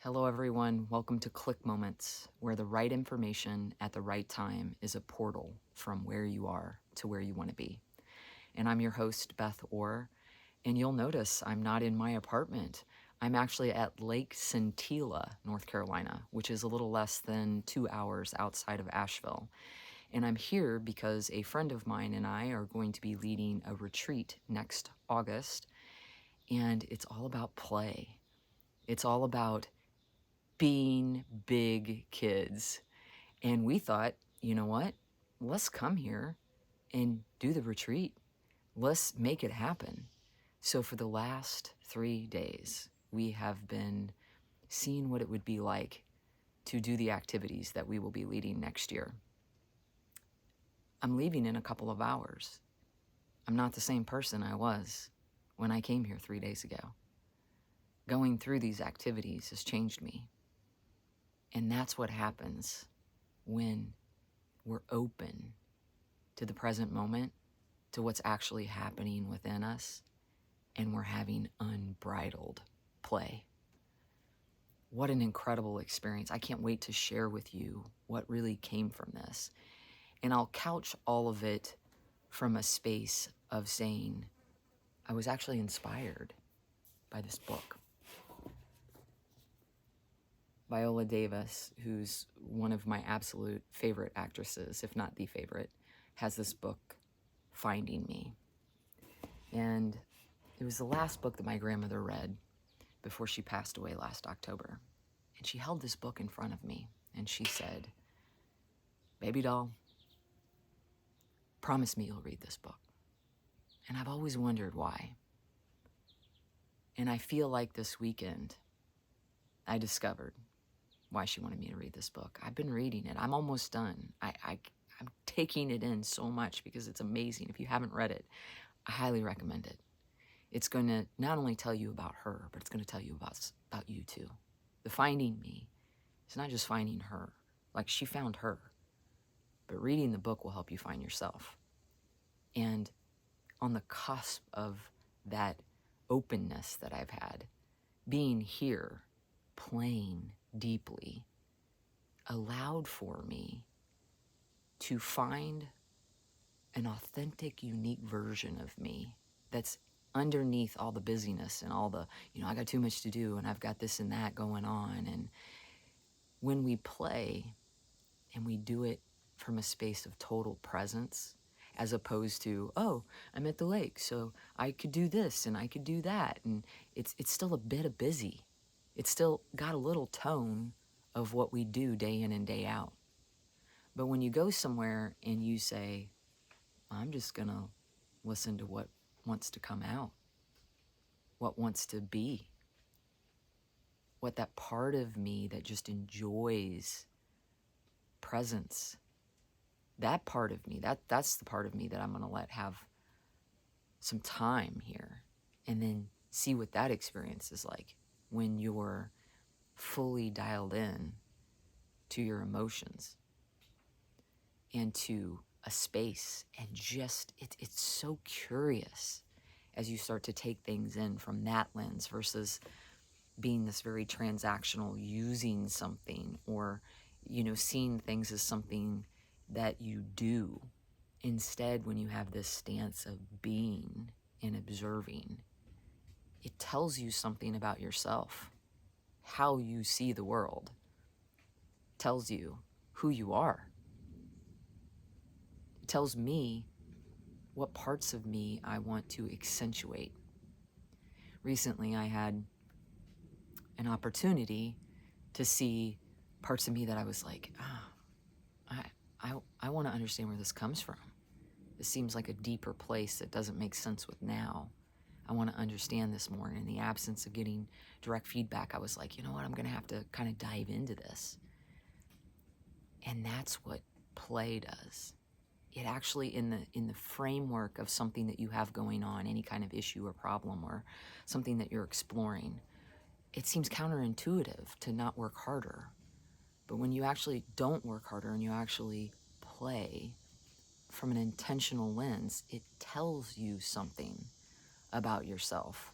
Hello, everyone. Welcome to Click Moments, where the right information at the right time is a portal from where you are to where you want to be. And I'm your host, Beth Orr. And you'll notice I'm not in my apartment. I'm actually at Lake Centilla, North Carolina, which is a little less than 2 hours outside of Asheville. And I'm here because a friend of mine and I are going to be leading a retreat next August. And it's all about play. It's all about being big kids. And we thought, you know what? Let's come here and do the retreat. Let's make it happen. So for the last 3 days, we have been seeing what it would be like to do the activities that we will be leading next year. I'm leaving in a couple of hours. I'm not the same person I was when I came here 3 days ago. Going through these activities has changed me. And that's what happens when we're open to the present moment, to what's actually happening within us, and we're having unbridled play. What an incredible experience. I can't wait to share with you what really came from this. And I'll couch all of it from a space of saying, I was actually inspired by this book. Viola Davis, who's one of my absolute favorite actresses, if not the favorite, has this book, Finding Me. And it was the last book that my grandmother read before she passed away last October. And she held this book in front of me and she said, "Baby doll, promise me you'll read this book." And I've always wondered why. And I feel like this weekend I discovered why she wanted me to read this book. I've been reading it. I'm almost done. I'm taking it in so much because it's amazing. If you haven't read it, I highly recommend it. It's going to not only tell you about her, but it's going to tell you about you too. The Finding Me is not just finding her, like she found her, but reading the book will help you find yourself. And on the cusp of that openness that I've had, being here, playing deeply, allowed for me to find an authentic, unique version of me that's underneath all the busyness and all the, I got too much to do and I've got this and that going on. And when we play and we do it from a space of total presence, as opposed to, oh, I'm at the lake, so I could do this and I could do that. And it's still a bit of busy. It's still got a little tone of what we do day in and day out. But when you go somewhere and you say, I'm just going to listen to what wants to come out, what wants to be, what that part of me that just enjoys presence, that part of me, that's the part of me that I'm going to let have some time here and then see what that experience is like when you're fully dialed in to your emotions and to a space, and just it's so curious as you start to take things in from that lens versus being this very transactional, using something or seeing things as something that you do. Instead, when you have this stance of being and observing, it tells you something about yourself, how you see the world, tells you who you are. It tells me what parts of me I want to accentuate. Recently, I had an opportunity to see parts of me that I was like, I want to understand where this comes from. This seems like a deeper place that doesn't make sense with now. I want to understand this more. And in the absence of getting direct feedback, I was like, you know what? I'm going to have to kind of dive into this. And that's what play does. It actually, in the framework of something that you have going on, any kind of issue or problem or something that you're exploring, it seems counterintuitive to not work harder. But when you actually don't work harder and you actually play from an intentional lens, it tells you something about yourself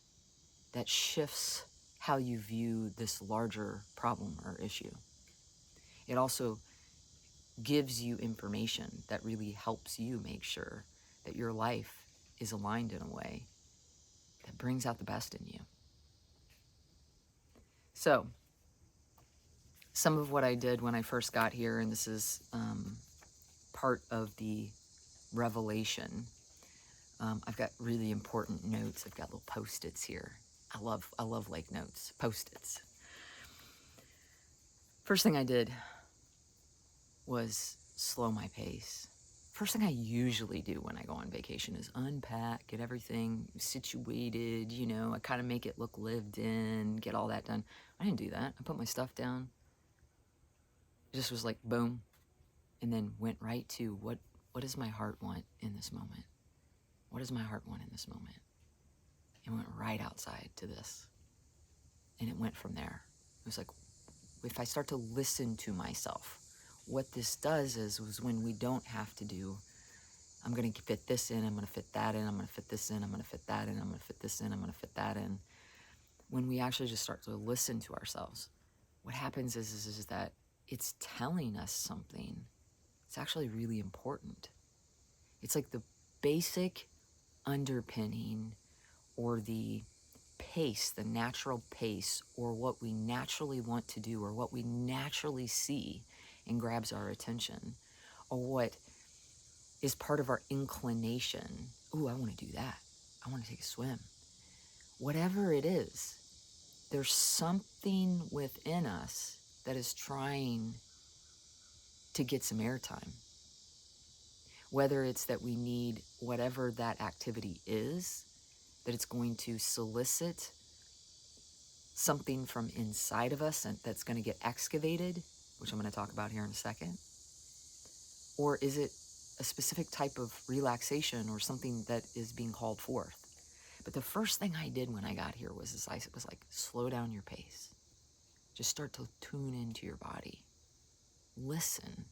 that shifts how you view this larger problem or issue. It also gives you information that really helps you make sure that your life is aligned in a way that brings out the best in you. So, some of what I did when I first got here, and this is part of the revelation. I've got really important notes. I've got little Post-its here. I love like notes, Post-its. First thing I did was slow my pace. First thing I usually do when I go on vacation is unpack, get everything situated, I kind of make it look lived in, get all that done. I didn't do that. I put my stuff down. It just was like boom, and then went right to what does my heart want in this moment? What does my heart want in this moment? And went right outside to this. And it went from there. It was like, if I start to listen to myself, what this does was when we don't have to do, I'm going to fit this in, I'm going to fit that in, I'm going to fit this in, I'm going to fit that in, I'm going to fit this in, I'm going to fit that in. When we actually just start to listen to ourselves, what happens is that it's telling us something. It's actually really important. It's like the basic underpinning or the pace, the natural pace, or what we naturally want to do, or what we naturally see and grabs our attention, or what is part of our inclination. Ooh, I want to do that. I want to take a swim. Whatever it is, there's something within us that is trying to get some airtime. Whether it's that we need whatever that activity is, that it's going to solicit something from inside of us and that's going to get excavated, which I'm going to talk about here in a second. Or is it a specific type of relaxation or something that is being called forth? But the first thing I did when I got here was like, slow down your pace. Just start to tune into your body. Listen.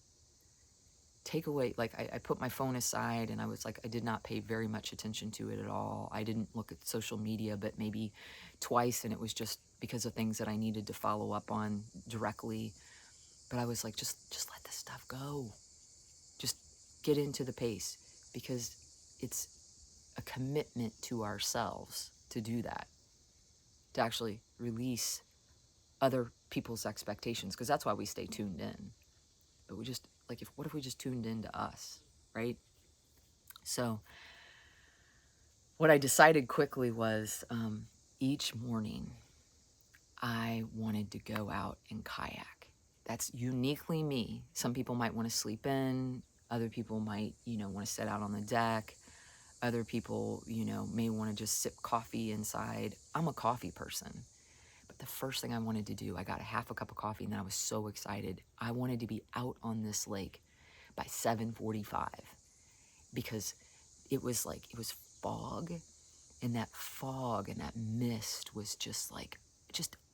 Take away, like I put my phone aside, and I did not pay very much attention to it at all. I didn't look at social media, but maybe twice, and it was just because of things that I needed to follow up on directly. But I was like, just let this stuff go. Just get into the pace, because it's a commitment to ourselves to do that, to actually release other people's expectations, because that's why we stay tuned in. But we just, what if we just tuned into us, right? So what I decided quickly was each morning I wanted to go out and kayak. That's uniquely me. Some people might want to sleep in. Other people might, want to sit out on the deck. Other people, may want to just sip coffee inside. I'm a coffee person. But the first thing I wanted to do, I got a half a cup of coffee, and then I was so excited. I wanted to be out on this lake by 7:45, because it was fog, and that fog and that mist was just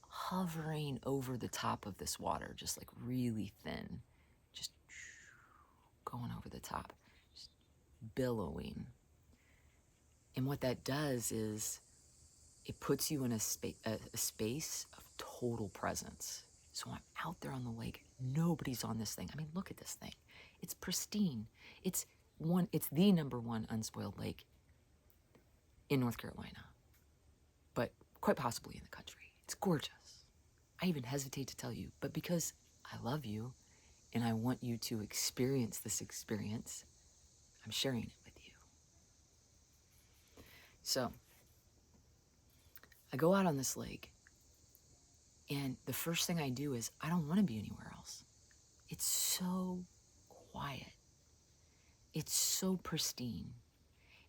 hovering over the top of this water, just really thin, just going over the top, just billowing. And what that does is it puts you in a space of total presence. So I'm out there on the lake. Nobody's on this thing. I mean, look at this thing. It's pristine. It's the number one unspoiled lake in North Carolina, but quite possibly in the country. It's gorgeous. I even hesitate to tell you, but because I love you and I want you to experience this experience, I'm sharing it with you. So I go out on this lake, and the first thing I do is I don't want to be anywhere else. It's so quiet. It's so pristine.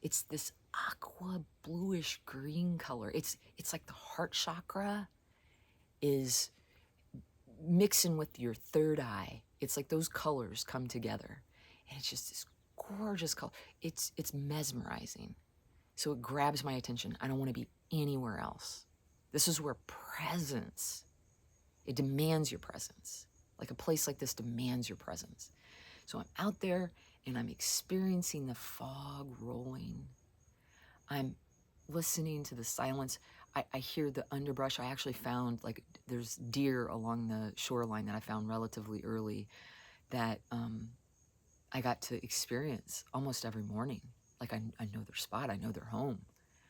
It's this aqua bluish green color. It's like the heart chakra is mixing with your third eye. It's like those colors come together, and it's just this gorgeous color. It's mesmerizing. So it grabs my attention. I don't want to be anywhere else. This is where presence, it demands your presence. Like a place like this demands your presence. So I'm out there and I'm experiencing the fog rolling. I'm listening to the silence. I hear the underbrush. I actually found, like, there's deer along the shoreline that I found relatively early that I got to experience almost every morning. Like, I know their spot. I know their home.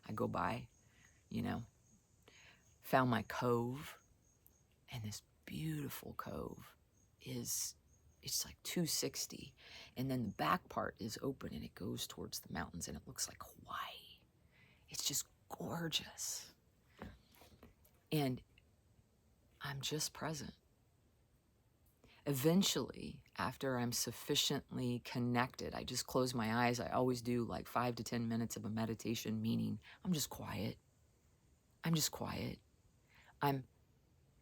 I go by, you know. Found my cove, and this beautiful cove is, it's like 260, and then the back part is open and it goes towards the mountains and it looks like Hawaii. It's just gorgeous. And I'm just present. Eventually, after I'm sufficiently connected, I just close my eyes. I always do like 5 to 10 minutes of a meditation, meaning I'm just quiet. I'm just quiet. I'm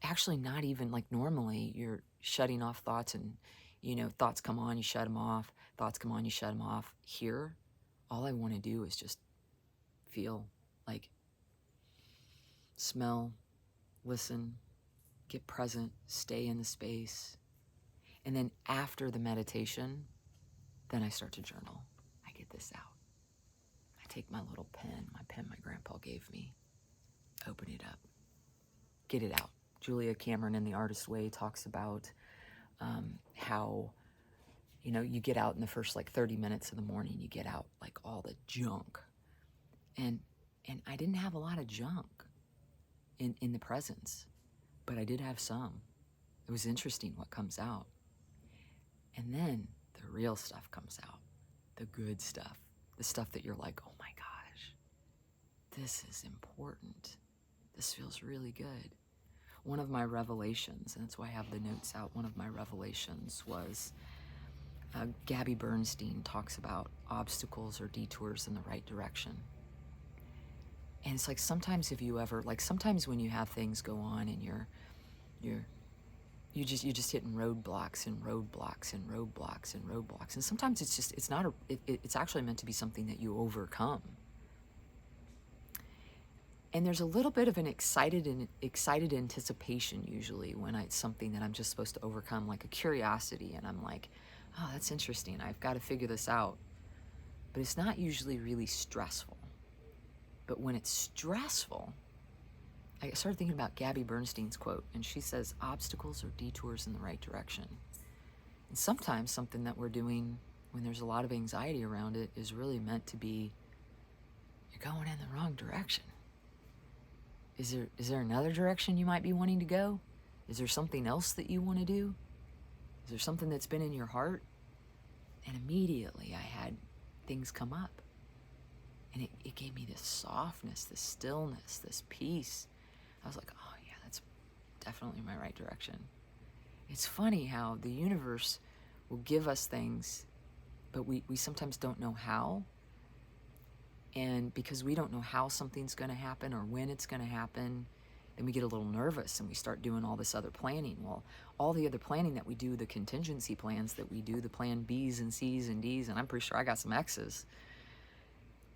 actually not even, like, normally you're shutting off thoughts, and, you know, thoughts come on, you shut them off. Thoughts come on, you shut them off. Here, all I want to do is just feel, like, smell, listen, get present, stay in the space. And then after the meditation, then I start to journal. I get this out. I take my little pen, my pen my grandpa gave me, open it up, get it out. Julia Cameron in The Artist's Way talks about how, you know, you get out in the first, like, 30 minutes of the morning, you get out, like, all the junk. And I didn't have a lot of junk in the presence, but I did have some. It was interesting what comes out. And then the real stuff comes out, the good stuff, the stuff that you're like, oh my gosh, this is important. This feels really good. One of my revelations, and that's why I have the notes out, one of my revelations was Gabby Bernstein talks about obstacles or detours in the right direction. And it's like, sometimes if you ever, like, sometimes when you have things go on and you're just hitting roadblocks and roadblocks and roadblocks and roadblocks. And sometimes it's just, it's not it's actually meant to be something that you overcome. And there's a little bit of an excited anticipation usually when it's something that I'm just supposed to overcome, like a curiosity. And I'm like, oh, that's interesting. I've got to figure this out. But it's not usually really stressful. But when it's stressful, I started thinking about Gabby Bernstein's quote, and she says, obstacles are detours in the right direction. And sometimes something that we're doing when there's a lot of anxiety around it is really meant to be, you're going in the wrong direction. Is there another direction you might be wanting to go? Is there something else that you want to do? Is there something that's been in your heart? And immediately I had things come up. And it gave me this softness, this stillness, this peace. I was like, oh yeah, that's definitely my right direction. It's funny how the universe will give us things, but we sometimes don't know how. And because we don't know how something's going to happen or when it's going to happen, then we get a little nervous and we start doing all this other planning. Well, all the other planning that we do, the contingency plans that we do, the plan B's and C's and D's, and I'm pretty sure I got some X's,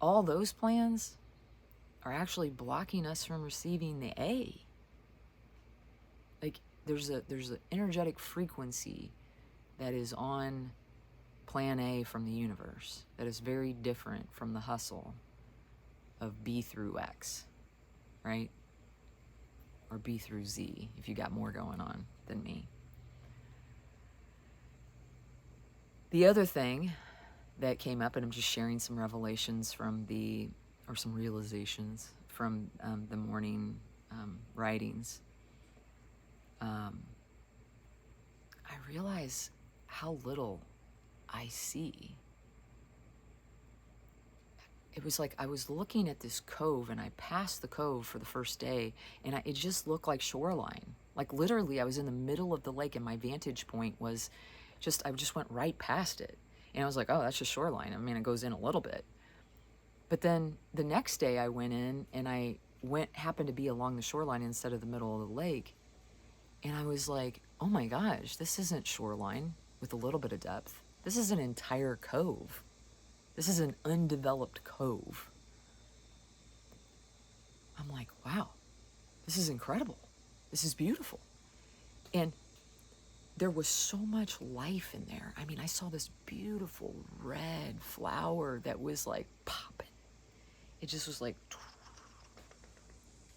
all those plans are actually blocking us from receiving the A. Like, there's an energetic frequency that is on plan A from the universe that is very different from the hustle of B through X, right? Or B through Z, if you got more going on than me. The other thing that came up, and I'm just sharing some revelations from some realizations from the morning writings. I realize how little I see. It was like I was looking at this cove, and I passed the cove for the first day, and it just looked like shoreline. Like, literally, I was in the middle of the lake, and my vantage point was I just went right past it. And I was like, oh, that's just shoreline. I mean, it goes in a little bit. But then the next day I went in, and I happened to be along the shoreline instead of the middle of the lake. And I was like, oh my gosh, this isn't shoreline with a little bit of depth. This is an entire cove. This is an undeveloped cove. I'm like, wow, this is incredible. This is beautiful. And there was so much life in there. I mean, I saw this beautiful red flower that was like popping. It just was like,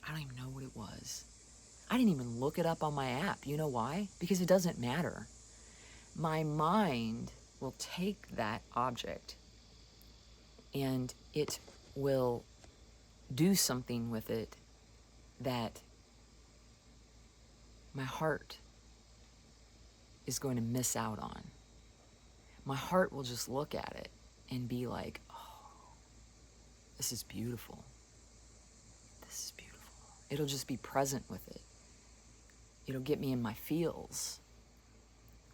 I don't even know what it was. I didn't even look it up on my app. You know why? Because it doesn't matter. My mind will take that object and it will do something with it that my heart is going to miss out on. My heart will just look at it and be like, oh, this is beautiful. This is beautiful. It'll just be present with it. It'll get me in my feels.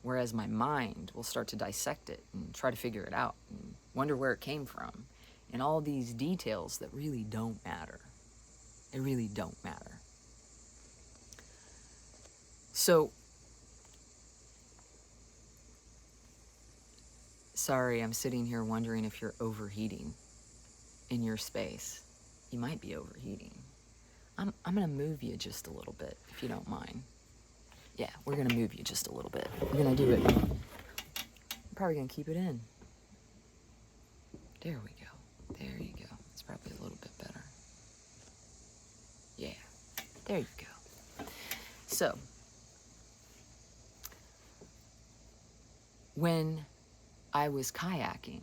Whereas my mind will start to dissect it and try to figure it out and wonder where it came from. And all these details that really don't matter. They really don't matter. So, sorry, I'm sitting here wondering if you're overheating in your space. You might be overheating. I'm going to move you just a little bit, if you don't mind. Yeah, we're going to move you just a little bit. We're going to do it. I'm probably going to keep it in. There we go. There you go. It's probably a little bit better. Yeah, there you go. So, when I was kayaking,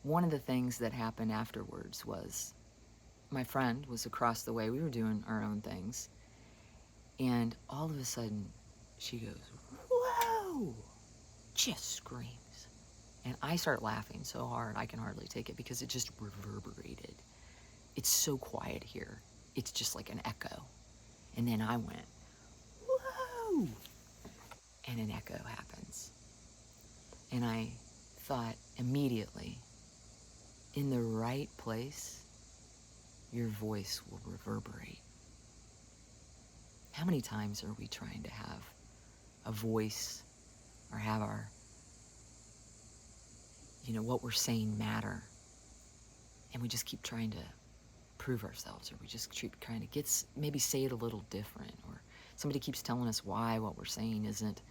one of the things that happened afterwards was my friend was across the way. We were doing our own things. And all of a sudden, she goes, whoa, just screams. And I start laughing so hard, I can hardly take it because it just reverberated. It's so quiet here. It's just like an echo. And then I went, whoa, and an echo happens. And I thought immediately, in the right place, your voice will reverberate. How many times are we trying to have a voice or have our, what we're saying matter? And we just keep trying to prove ourselves, or we just keep trying to maybe say it a little different, or somebody keeps telling us why what we're saying isn't,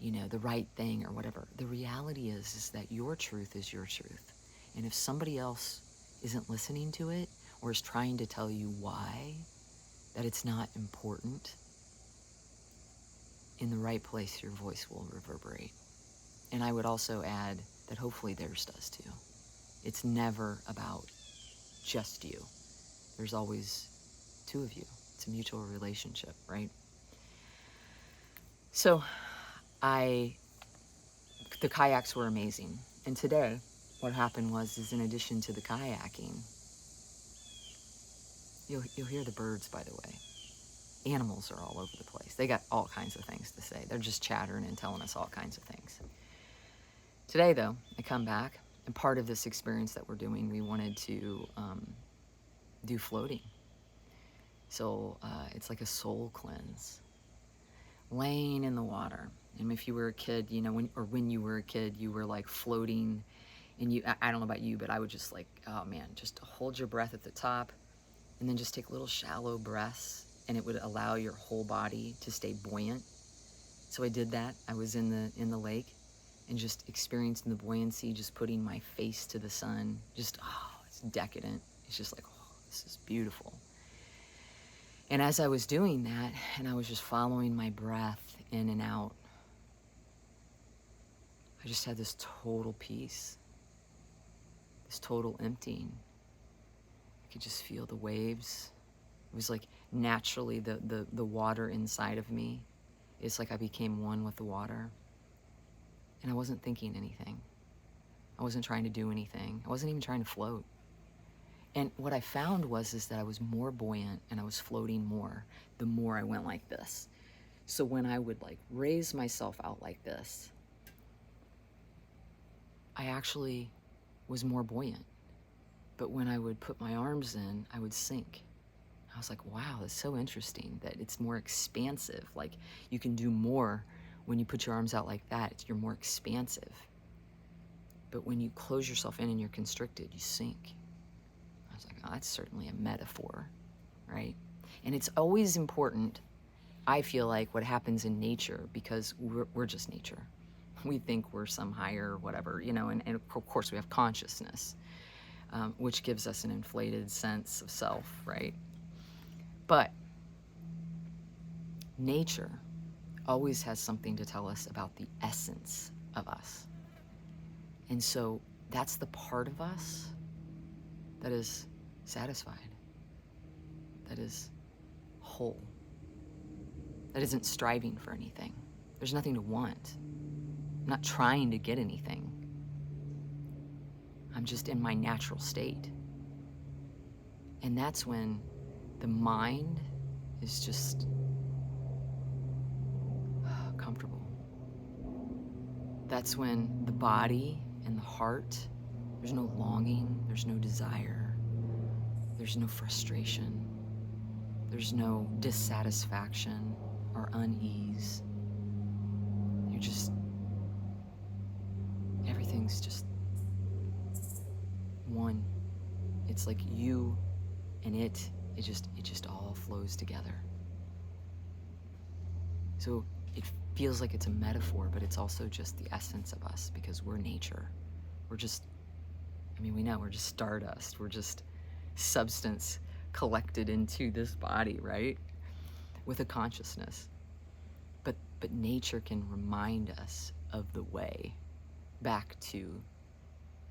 the right thing or whatever. The reality is that your truth is your truth. And if somebody else isn't listening to it or is trying to tell you why, that it's not important, in the right place, your voice will reverberate. And I would also add that hopefully theirs does too. It's never about just you. There's always two of you. It's a mutual relationship, right? So the kayaks were amazing. And today, what happened is in addition to the kayaking, you'll hear the birds, by the way. Animals are all over the place. They got all kinds of things to say. They're just chattering and telling us all kinds of things. Today, though, I come back, and part of this experience that we're doing, we wanted to do floating. So it's like a soul cleanse. Laying in the water. And if you were a kid, when you were a kid, you were like floating, and I don't know about you, but I would just just hold your breath at the top, and then just take little shallow breaths, and it would allow your whole body to stay buoyant. So I did that. I was in the lake and just experiencing the buoyancy, just putting my face to the sun. It's decadent. It's just like, oh, this is beautiful. And as I was doing that, and I was just following my breath in and out, I just had this total peace, this total emptying. I could just feel the waves. It was like naturally the water inside of me. It's like I became one with the water. And I wasn't thinking anything. I wasn't trying to do anything. I wasn't even trying to float. And what I found is that I was more buoyant and I was floating more the more I went like this. So when I would raise myself out like this, I actually was more buoyant. But when I would put my arms in, I would sink. I was like, wow, that's so interesting that it's more expansive. Like you can do more when you put your arms out like that. You're more expansive. But when you close yourself in and you're constricted, you sink. I was like, oh, that's certainly a metaphor, right? And it's always important, I feel like, what happens in nature, because we're just nature. We think we're some higher whatever, and of course we have consciousness, which gives us an inflated sense of self, right? But nature always has something to tell us about the essence of us. And so that's the part of us that is satisfied, that is whole, that isn't striving for anything. There's nothing to want. I'm not trying to get anything. I'm just in my natural state. And that's when the mind is just comfortable. That's when the body and the heart, there's no longing, there's no desire, there's no frustration, there's no dissatisfaction or unease. You're just, everything's just one. It's like you and it just all flows together. So it feels like it's a metaphor, but it's also just the essence of us, because we're nature. We're just, we know we're just stardust. We're just substance collected into this body, right? With a consciousness. But nature can remind us of the way back to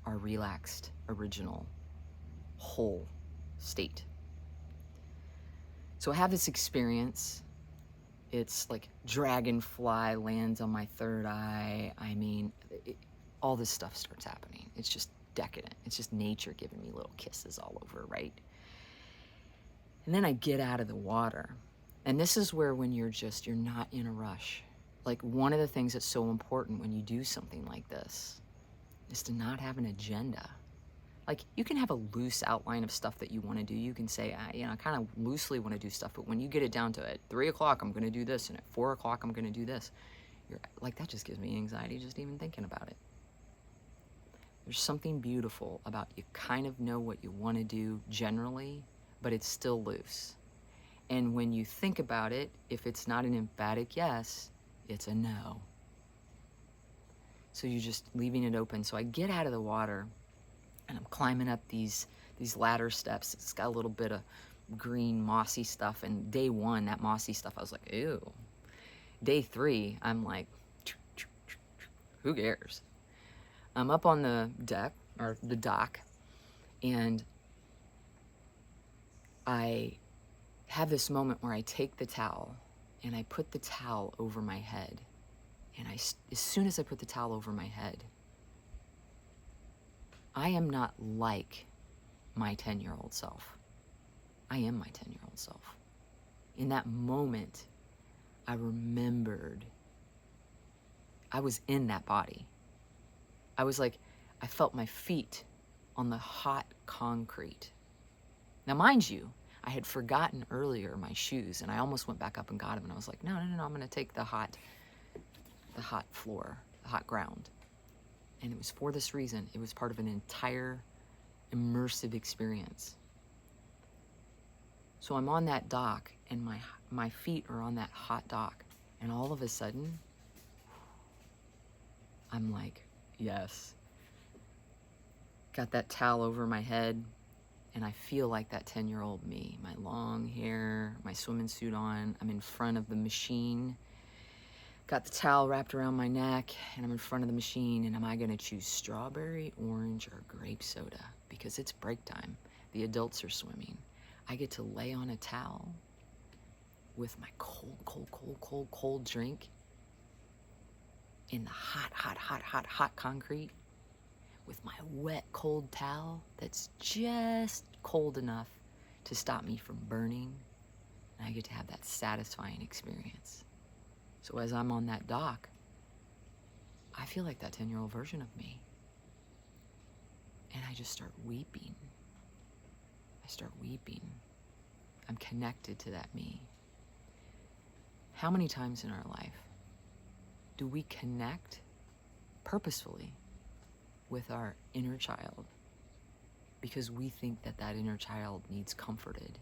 our relaxed, original, whole state. So I have this experience. It's like dragonfly lands on my third eye. All this stuff starts happening. It's just decadent. It's just nature giving me little kisses all over, right? And then I get out of the water. And this is where when you're not in a rush. Like, one of the things that's so important when you do something like this is to not have an agenda. Like, you can have a loose outline of stuff that you want to do. You can say, I kind of loosely want to do stuff, but when you get it down to at 3 o'clock, I'm going to do this, and at 4 o'clock, I'm going to do this. You're like, that just gives me anxiety just even thinking about it. There's something beautiful about you kind of know what you want to do generally, but it's still loose. And when you think about it, if it's not an emphatic yes, it's a no. So you're just leaving it open. So I get out of the water, and I'm climbing up these ladder steps. It's got a little bit of green mossy stuff. And day 1, that mossy stuff, I was like, ew. Day 3, I'm like, who cares? I'm up on the deck, or the dock, and I have this moment where I take the towel and I put the towel over my head. And as soon as I put the towel over my head, I am not like my 10-year-old self. I am my 10-year-old self. In that moment, I remembered I was in that body. I was like, I felt my feet on the hot concrete. Now, mind you, I had forgotten earlier my shoes, and I almost went back up and got them, and I was like, no, I'm going to take the hot floor, the hot ground. And it was for this reason. It was part of an entire immersive experience. So I'm on that dock, and my feet are on that hot dock, and all of a sudden, I'm like, yes. Got that towel over my head, and I feel like that 10-year-old me. My long hair, my swimming suit on. I'm in front of the machine. Got the towel wrapped around my neck, and I'm in front of the machine, and am I gonna choose strawberry, orange, or grape soda? Because it's break time. The adults are swimming. I get to lay on a towel with my cold drink in the hot concrete with my wet, cold towel that's just cold enough to stop me from burning. And I get to have that satisfying experience. So as I'm on that dock, I feel like that 10-year-old version of me. And I just start weeping. I'm connected to that me. How many times in our life do we connect purposefully with our inner child because we think that that inner child needs comforted?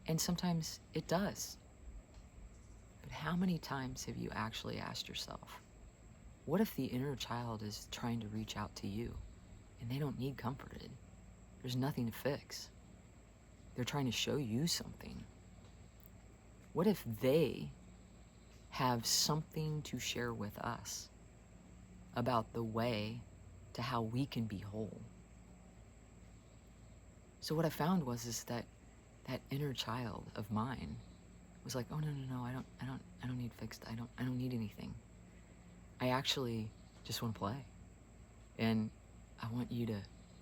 And sometimes it does. But how many times have you actually asked yourself, what if the inner child is trying to reach out to you and they don't need comforted? There's nothing to fix. They're trying to show you something. What if they have something to share with us about the way to how we can be whole? So what I found is that inner child of mine was like, oh no, I don't need fixed. I don't need anything. I actually just want to play. And I want you to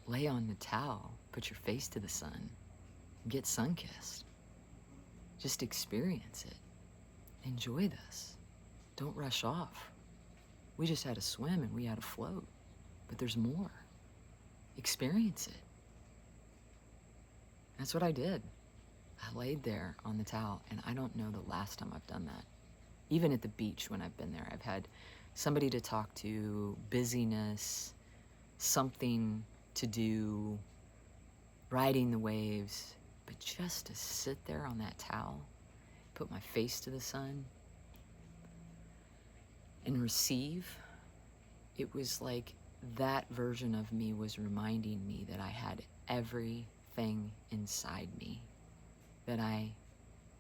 lay on the towel, put your face to the sun, get sun-kissed. Just experience it. Enjoy this. Don't rush off. We just had a swim and we had a float, but there's more. Experience it. That's what I did. I laid there on the towel, and I don't know the last time I've done that. Even at the beach when I've been there, I've had somebody to talk to, busyness, something to do, riding the waves, but just to sit there on that towel, put my face to the sun, and receive, it was like that version of me was reminding me that I had everything inside me that I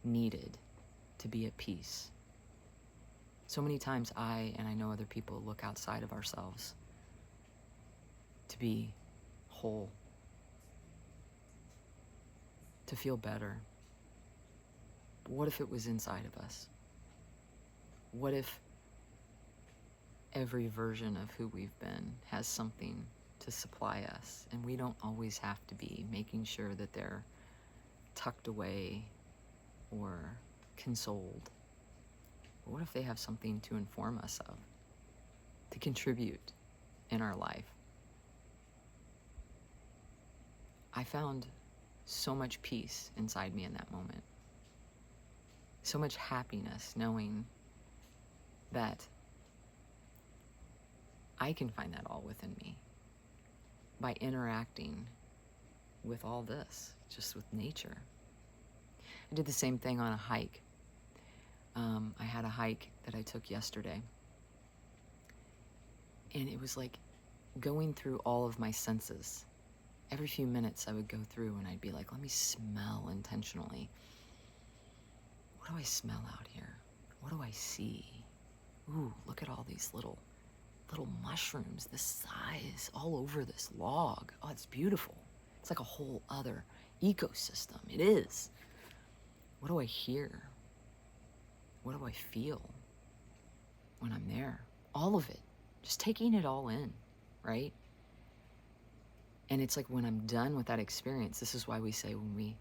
needed to be at peace. So many times and I know other people, look outside of ourselves to be whole, to feel better. But what if it was inside of us? What if every version of who we've been has something to supply us, and we don't always have to be making sure that they're tucked away or consoled? But what if they have something to inform us of, to contribute in our life? I found so much peace inside me in that moment. So much happiness knowing that I can find that all within me by interacting with all this, just with nature. I did the same thing on a hike. I had a hike that I took yesterday, and it was like going through all of my senses. Every few minutes I would go through and I'd be like, let me smell intentionally. What do I smell out here? What do I see? Ooh, look at all these little mushrooms this size all over this log. Oh, it's beautiful. It's like a whole other ecosystem. It is. What do I hear? What do I feel when I'm there? All of it. Just taking it all in, right? And it's like when I'm done with that experience, this is why we say when we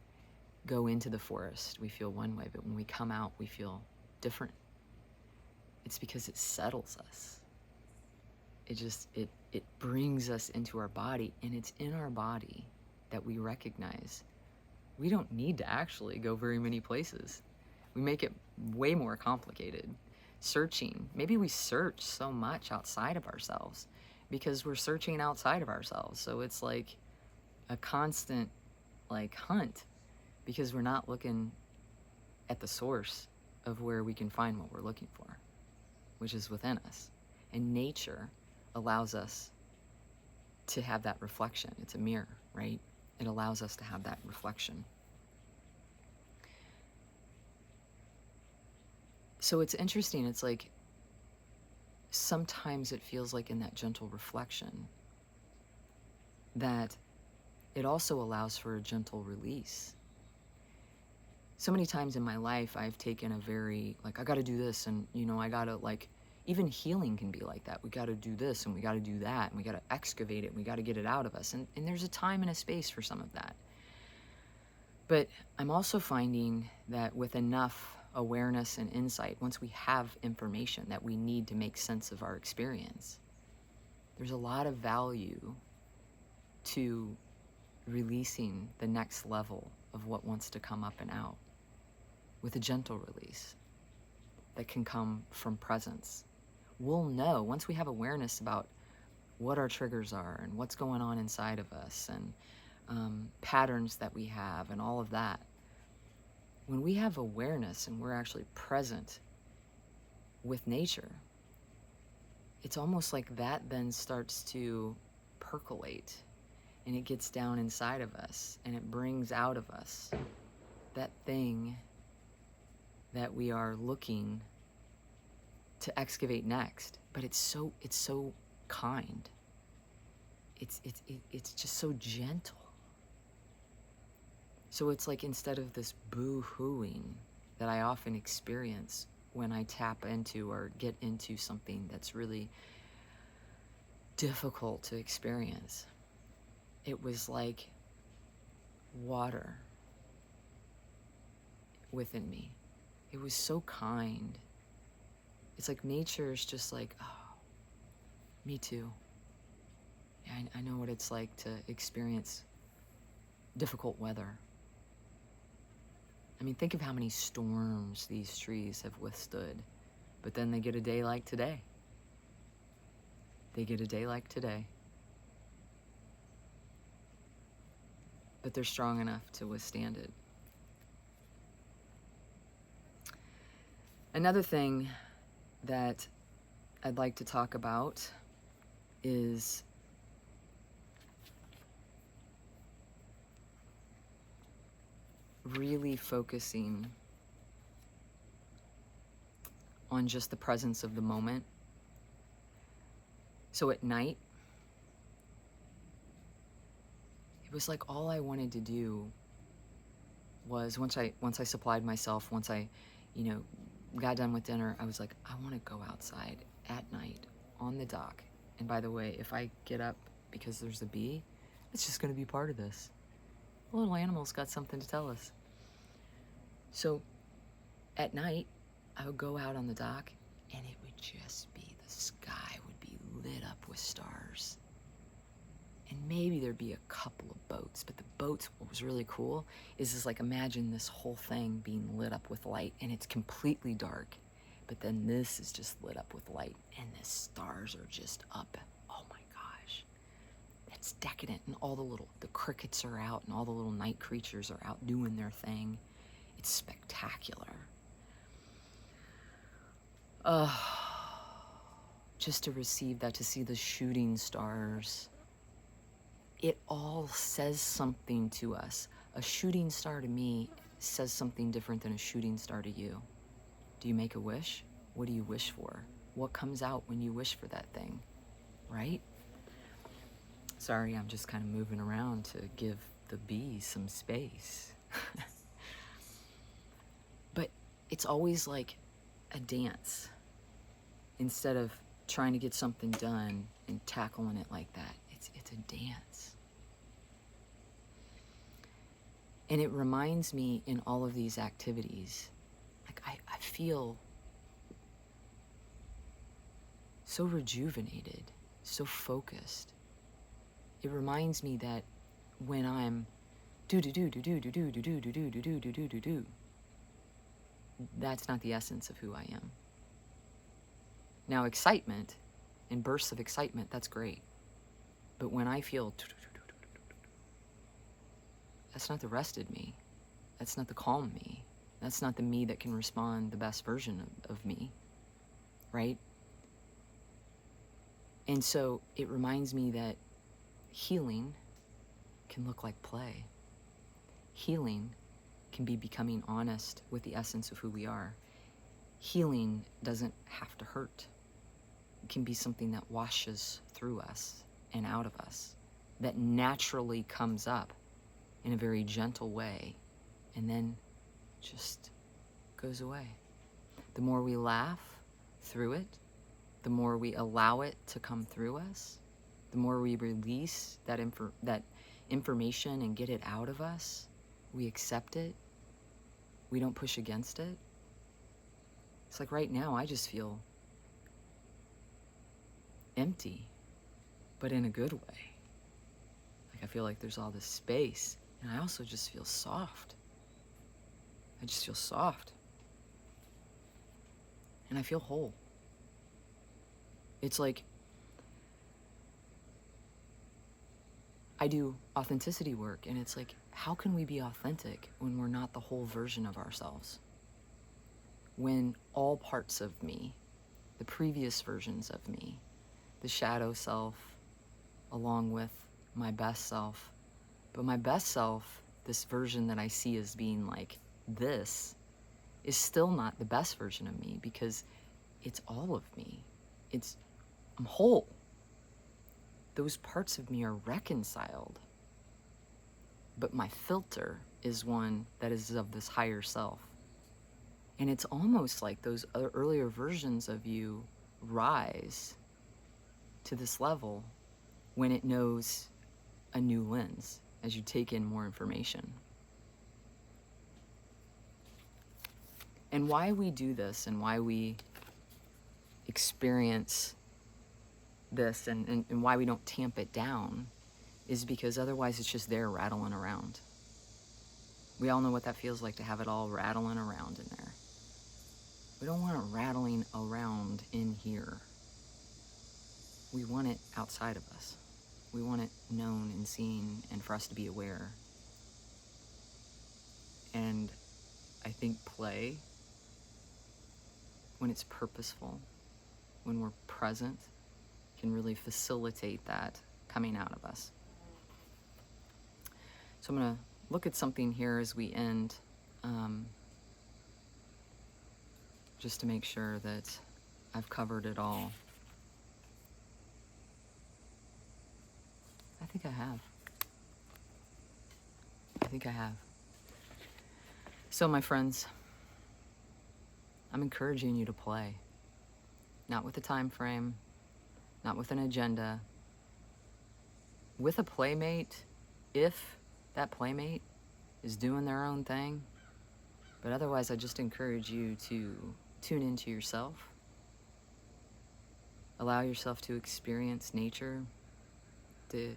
go into the forest, we feel one way, but when we come out, we feel different. It's because it settles us. It brings us into our body, and it's in our body that we recognize we don't need to actually go very many places. We make it way more complicated. Searching, maybe we search so much outside of ourselves because we're searching outside of ourselves. So it's like a constant hunt because we're not looking at the source of where we can find what we're looking for, which is within us. And nature allows us to have that reflection. It's a mirror, right? It allows us to have that reflection. So it's interesting. It's like sometimes it feels like in that gentle reflection that it also allows for a gentle release. So many times in my life, I've taken a very, I got to do this, and, I got to, even healing can be like that. We got to do this, and we got to do that, and we got to excavate it, and we got to get it out of us. And there's a time and a space for some of that. But I'm also finding that with enough awareness and insight, once we have information that we need to make sense of our experience, there's a lot of value to releasing the next level of what wants to come up and out with a gentle release that can come from presence. We'll know once we have awareness about what our triggers are and what's going on inside of us and patterns that we have and all of that. When we have awareness and we're actually present with nature, it's almost like that then starts to percolate, and it gets down inside of us, and it brings out of us that thing that we are looking to excavate next. But it's so kind. It's just so gentle. So it's like, instead of this boo-hooing that I often experience when I tap into or get into something that's really difficult to experience, it was like water within me. It was so kind. It's like nature is just like, oh, me too. Yeah, I know what it's like to experience difficult weather. I mean, think of how many storms these trees have withstood, but then they get a day like today. They get a day like today. But they're strong enough to withstand it. Another thing that I'd like to talk about is really focusing on just the presence of the moment. So at night, it was like all I wanted to do was, once I supplied myself, once I, got done with dinner, I was like, I want to go outside at night on the dock. And by the way, if I get up because there's a bee, it's just going to be part of this. The little animal's got something to tell us. So at night, I would go out on the dock, and it would just be, the sky would be lit up with stars. And maybe there'd be a couple of boats, but the boats, what was really cool is like, imagine this whole thing being lit up with light, and it's completely dark, but then this is just lit up with light, and the stars are just up. Oh my gosh, that's decadent. And all the crickets are out, and all the little night creatures are out doing their thing. It's spectacular. Just to receive that, to see the shooting stars, it all says something to us. A shooting star to me says something different than a shooting star to you. Do you make a wish? What do you wish for? What comes out when you wish for that thing, right? Sorry, I'm just kind of moving around to give the bees some space. But it's always like a dance. Instead of trying to get something done and tackling it like that, it's a dance. And it reminds me, in all of these activities, like I feel so rejuvenated, so focused. It reminds me that when I'm do, that's not the essence of who I am. Now, excitement and bursts of excitement, that's great. But when I feel, that's not the rested me. That's not the calm me. That's not the me that can respond the best version of me, right? And so it reminds me that healing can look like play. Healing can be becoming honest with the essence of who we are. Healing doesn't have to hurt. It can be something that washes through us and out of us, that naturally comes up in a very gentle way, and then just goes away. The more we laugh through it, the more we allow it to come through us, the more we release that information and get it out of us, we accept it, we don't push against it. It's like right now, I just feel empty, but in a good way. Like I feel like there's all this space, and I also just feel soft. I just feel soft. And I feel whole. It's like I do authenticity work, and it's like, how can we be authentic when we're not the whole version of ourselves? When all parts of me, the previous versions of me, the shadow self, along with my best self, but my best self, this version that I see as being like this, is still not the best version of me, because it's all of me. I'm whole. Those parts of me are reconciled. But my filter is one that is of this higher self. And it's almost like those earlier versions of you rise to this level when it knows a new lens as you take in more information. And why we do this and why we experience this and why we don't tamp it down is because otherwise it's just there rattling around. We all know what that feels like, to have it all rattling around in there. We don't want it rattling around in here. We want it outside of us. We want it known and seen and for us to be aware. And I think play, when it's purposeful, when we're present, can really facilitate that coming out of us. So I'm going to look at something here as we end, just to make sure that I've covered it all. I think I have. So my friends, I'm encouraging you to play. Not with a time frame, not with an agenda. With a playmate, if that playmate is doing their own thing. But otherwise, I just encourage you to tune into yourself. Allow yourself to experience nature, to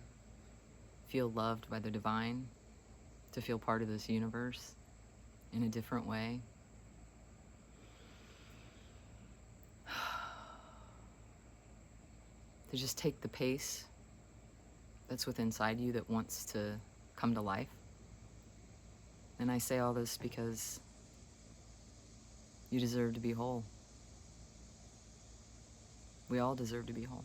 feel loved by the divine, to feel part of this universe in a different way. To just take the pace that's within inside you that wants to come to life. And I say all this because you deserve to be whole. We all deserve to be whole.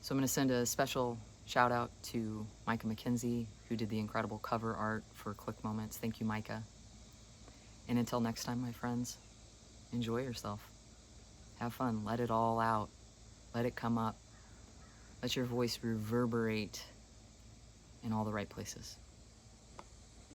So I'm going to send a special shout out to Micah Mackenzie, who did the incredible cover art for Click Moments. Thank you, Micah. And until next time, my friends, enjoy yourself. Have fun. Let it all out. Let it come up. Let your voice reverberate in all the right places.